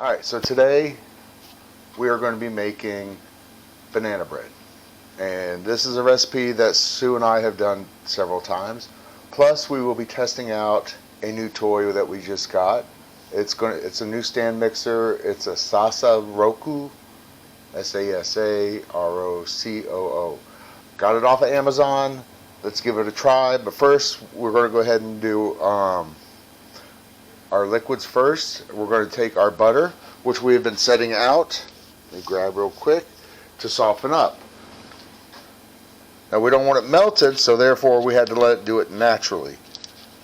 Alright, so today we are going to be making banana bread. And this is a recipe that Sue and I have done several times. Plus we will be testing out a new toy that we just got. It's a new stand mixer. It's a Sasa Roku, Sasa-R-O-C-O-O. Got it off of Amazon. Let's give it a try. But first we're going to go ahead and do our liquids first. We're going to take our butter, which we have been setting out. Let me grab real quick to soften up. Now we don't want it melted, so therefore we had to let it do it naturally.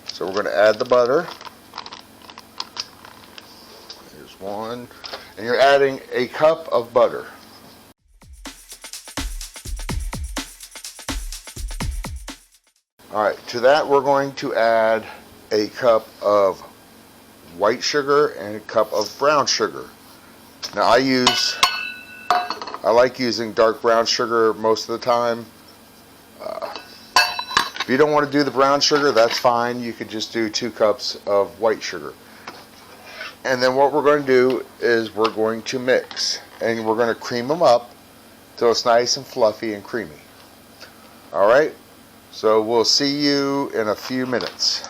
So we're going to add the butter. Here's one. And you're adding a cup of butter. Alright, to that we're going to add a cup of white sugar and a cup of brown sugar. Now I like using dark brown sugar most of the time. If you don't want to do the brown sugar, that's fine. You could just do 2 cups of white sugar. And then what we're going to do is we're going to mix. And we're going to cream them up till it's nice and fluffy and creamy. Alright, so we'll see you in a few minutes.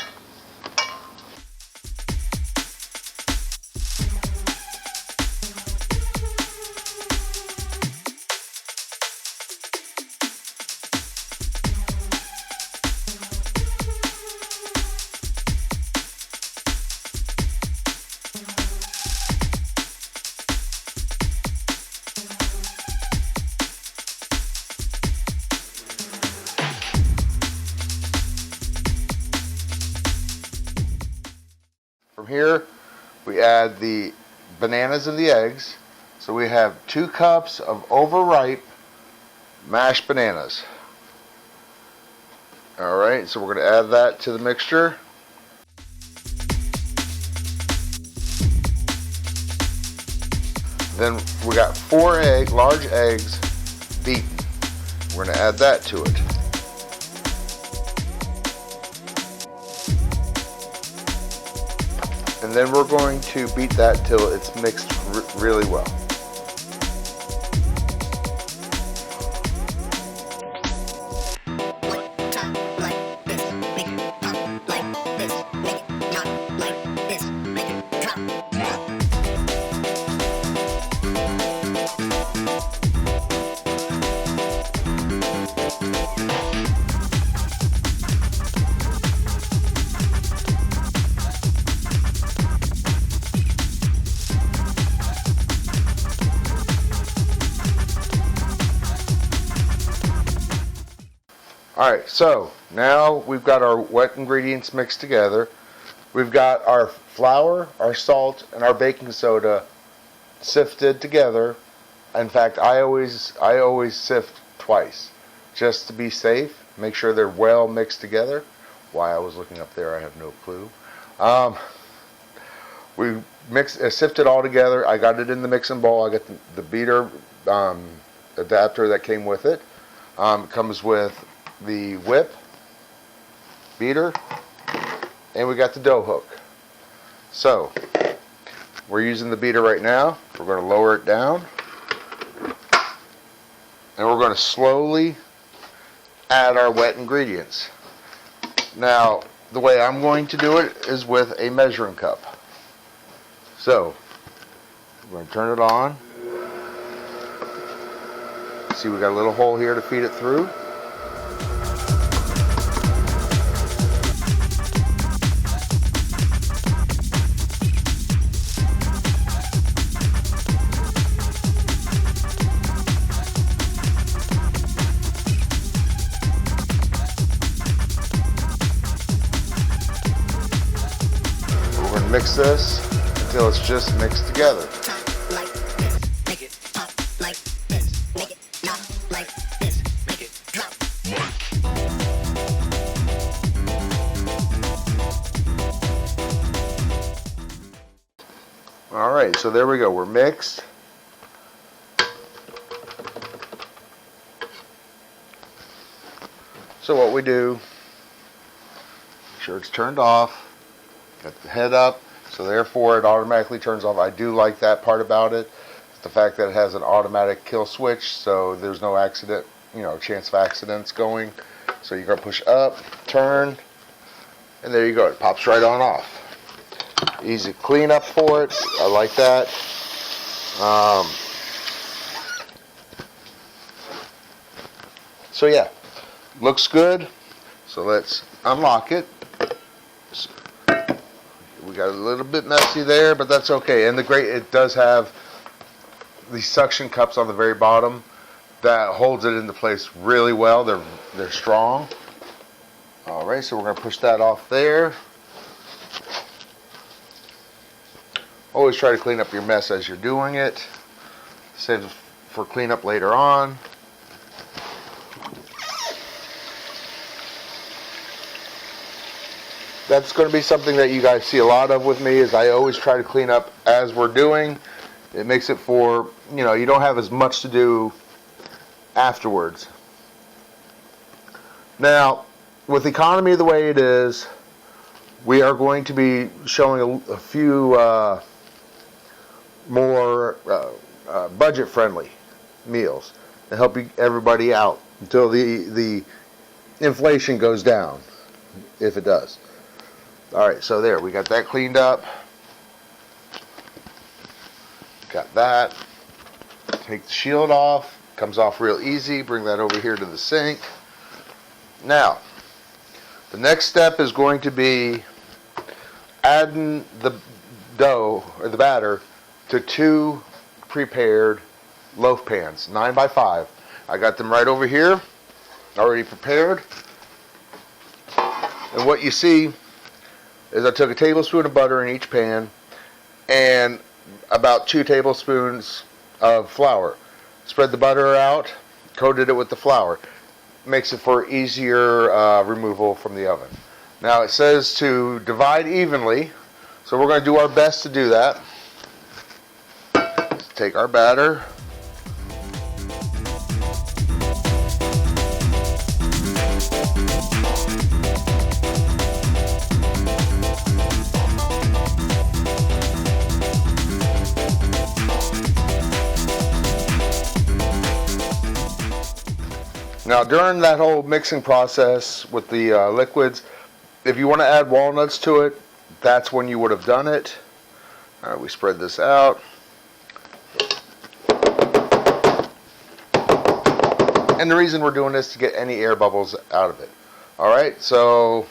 From here, we add the bananas and the eggs. So we have 2 cups of overripe mashed bananas. Alright, so we're going to add that to the mixture. Then we got 4 large eggs beaten. We're going to add that to it. And then we're going to beat that till it's mixed really well. Alright, so now we've got our wet ingredients mixed together. We've got our flour, our salt, and our baking soda sifted together. In fact, I always sift twice, just to be safe. Make sure they're well mixed together. Why I was looking up there, I have no clue. We sifted all together. I got it in the mixing bowl. I got the beater adapter that came with it. It comes with the whip, beater, and we got the dough hook. So we're using the beater right now. We're going to lower it down, and we're going to slowly add our wet ingredients. Now the way I'm going to do it is with a measuring cup. So we're going to turn it on. See, we got a little hole here to feed it through. Mix this until it's just mixed together. Alright, so there we go. We're mixed. So what we do, make sure it's turned off, got the head up. So therefore it automatically turns off. I do like that part about it. The fact that it has an automatic kill switch, so there's no accident, chance of accidents going. So you're going to push up, turn, and there you go. It pops right on off. Easy cleanup for it. I like that. So yeah, looks good. So let's unlock it. We got a little bit messy there, but that's okay. And it does have these suction cups on the very bottom that holds it into place really well. They're strong. All right, so we're going to push that off there. Always try to clean up your mess as you're doing it. Save for cleanup later on. That's going to be something that you guys see a lot of with me, is I always try to clean up as we're doing. It makes it for, you don't have as much to do afterwards. Now, with economy the way it is, we are going to be showing a few more budget-friendly meals to help everybody out until the inflation goes down, if it does. All right, so there, we got that cleaned up. Got that. Take the shield off. Comes off real easy. Bring that over here to the sink. Now, the next step is going to be adding the dough, or the batter, to 2 prepared loaf pans, 9x5. I got them right over here, already prepared. And what you see is I took a tablespoon of butter in each pan and about 2 tablespoons of flour. Spread the butter out, coated it with the flour. Makes it for easier removal from the oven. Now it says to divide evenly, so we're going to do our best to do that. Let's take our batter. Now during that whole mixing process with the liquids, if you want to add walnuts to it, that's when you would have done it. All right, we spread this out. And the reason we're doing this is to get any air bubbles out of it. All right, so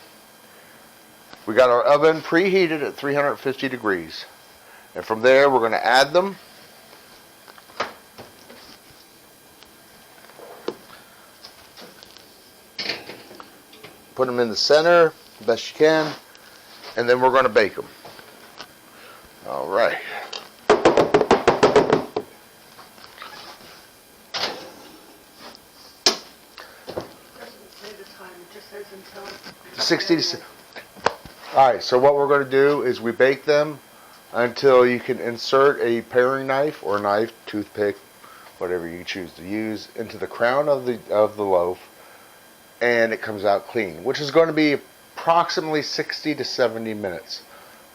we got our oven preheated at 350 degrees. And from there, we're going to add them. Put them in the center, the best you can, and then we're going to bake them. All right. Say the time, it just says until 60 to. All right, so what we're going to do is we bake them until you can insert a paring knife or knife, toothpick, whatever you choose to use, into the crown of the loaf, and it comes out clean, which is going to be approximately 60 to 70 minutes.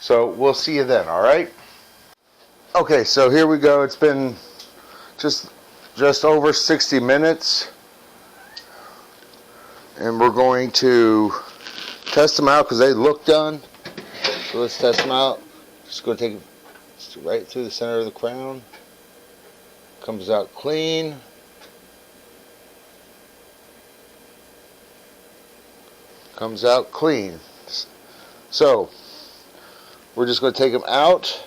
So we'll see you then, all right? Okay, so here we go. It's been just over 60 minutes. And we're going to test them out because they look done. So let's test them out. Just going to take it right through the center of the crown. Comes out clean. Comes out clean. So we're just going to take them out.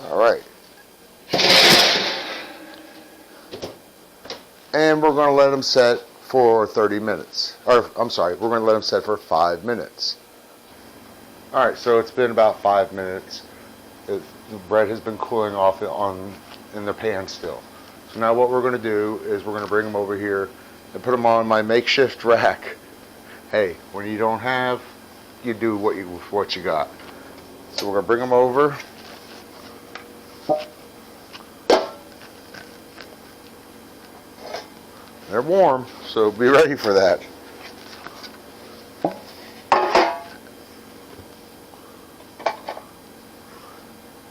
All right. And we're going to let them set for 30 minutes. Or, I'm sorry, we're going to let them set for 5 minutes. All right, so it's been about 5 minutes. The bread has been cooling off in the pan still. So now what we're going to do is we're going to bring them over here and put them on my makeshift rack. Hey, when you don't have, you do what you got. So we're going to bring them over. They're warm, So be ready for that.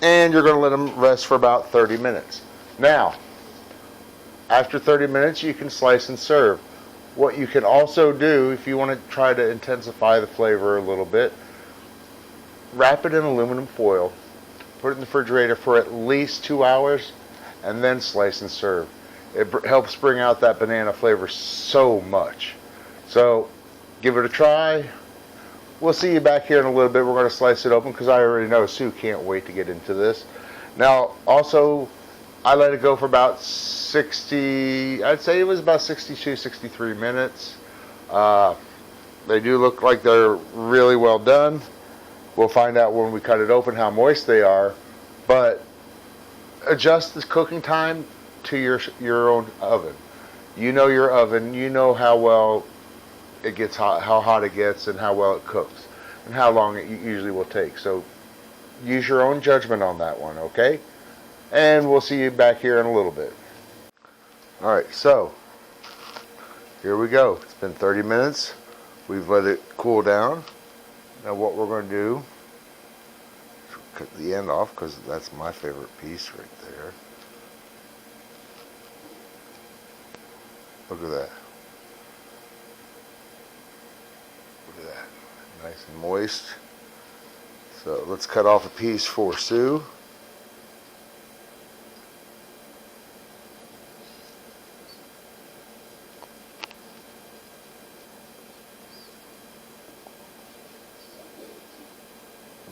And you're going to let them rest for about 30 minutes. Now, after 30 minutes, you can slice and serve. What you can also do, if you want to try to intensify the flavor a little bit, wrap it in aluminum foil, put it in the refrigerator for at least 2 hours, and then slice and serve. It helps bring out that banana flavor so much. So, give it a try. We'll see you back here in a little bit. We're going to slice it open because I already know Sue can't wait to get into this. Now, also, I let it go for about 60, I'd say it was about 62, 63 minutes. They do look like they're really well done. We'll find out when we cut it open how moist they are. But adjust the cooking time to your own oven. You know your oven. You know how well it gets hot, how hot it gets, and how well it cooks, and how long it usually will take. So use your own judgment on that one, okay? And we'll see you back here in a little bit. Alright, so here we go. It's been 30 minutes. We've let it cool down. Now what we're going to do, cut the end off because that's my favorite piece right there. Look at that. Look at that. Nice and moist. So let's cut off a piece for Sue.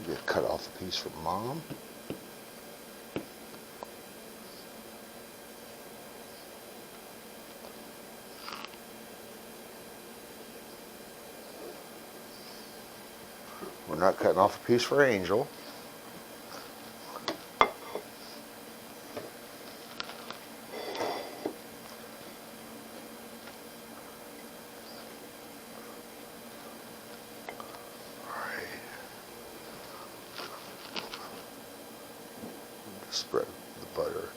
Just cut off a piece for Mom. We're not cutting off a piece for Angel. Spread the butter.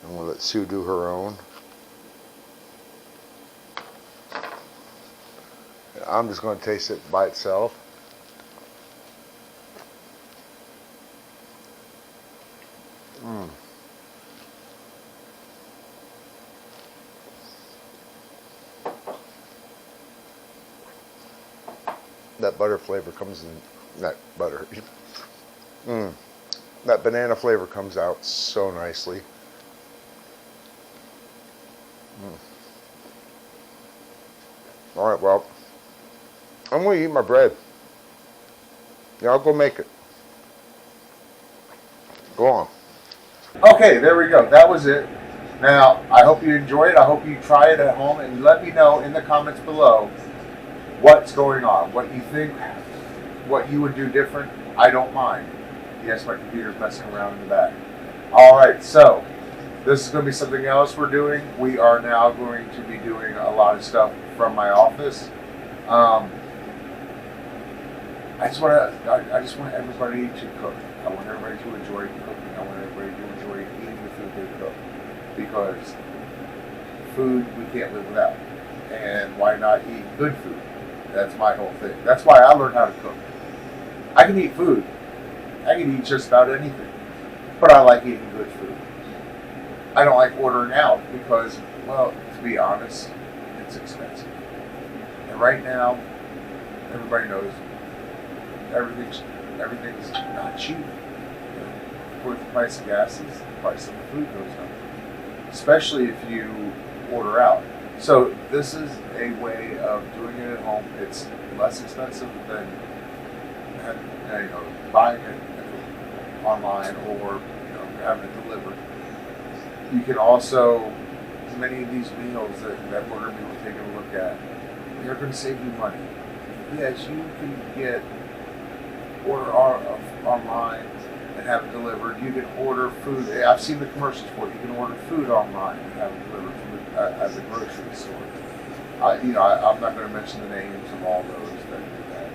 And we'll let Sue do her own. I'm just going to taste it by itself. That butter flavor comes in, that butter, that banana flavor comes out so nicely. Alright, well, I'm going to eat my bread. Yeah, I'll go make it. Go on. Okay, there we go. That was it. Now, I hope you enjoy it. I hope you try it at home and let me know in the comments below what's going on, what you think, what you would do different. I don't mind. Yes, my computer's messing around in the back. Alright, so this is going to be something else we're doing. We are now going to be doing a lot of stuff from my office. I just want everybody to cook. I want everybody to enjoy cooking. I want everybody to enjoy eating the food they cook. Because food we can't live without. And why not eat good food? That's my whole thing. That's why I learned how to cook. I can eat food. I can eat just about anything. But I like eating good food. I don't like ordering out because, well, to be honest, it's expensive. And right now, everybody knows everything's not cheap. With the price of gas, the price of the food goes up. Especially if you order out. So this is a way of doing it at home. It's less expensive than buying it online or having it delivered. You can also, many of these meals that we're going to be taking a look at, they're going to save you money. Yes, you can order online and have it delivered. You can order food. I've seen the commercials for it. You can order food online and have it delivered at the grocery store. I'm not going to mention the names of all those that do that.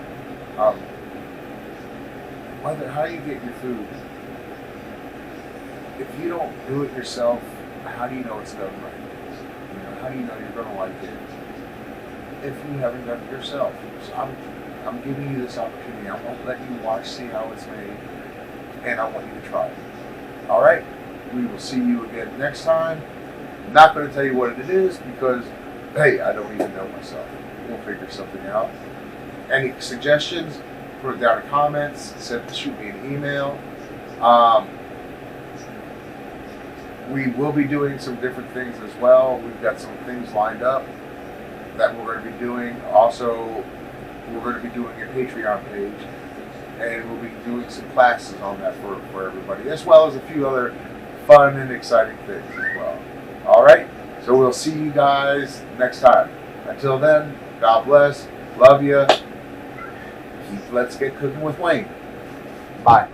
How do you get your food? If you don't do it yourself, how do you know it's done right? How do you know you're going to like it if you haven't done it yourself? So I'm giving you this opportunity. I won't let you watch, see how it's made, and I want you to try it. All right? We will see you again next time. I'm not going to tell you what it is because, hey, I don't even know myself. We'll figure something out. Any suggestions, put it down in comments. Shoot me an email. We will be doing some different things as well. We've got some things lined up that we're going to be doing. Also, we're going to be doing a Patreon page, and we'll be doing some classes on that for everybody, as well as a few other fun and exciting things as well. All right? So we'll see you guys next time. Until then, God bless. Love you. Let's get cooking with Wayne. Bye.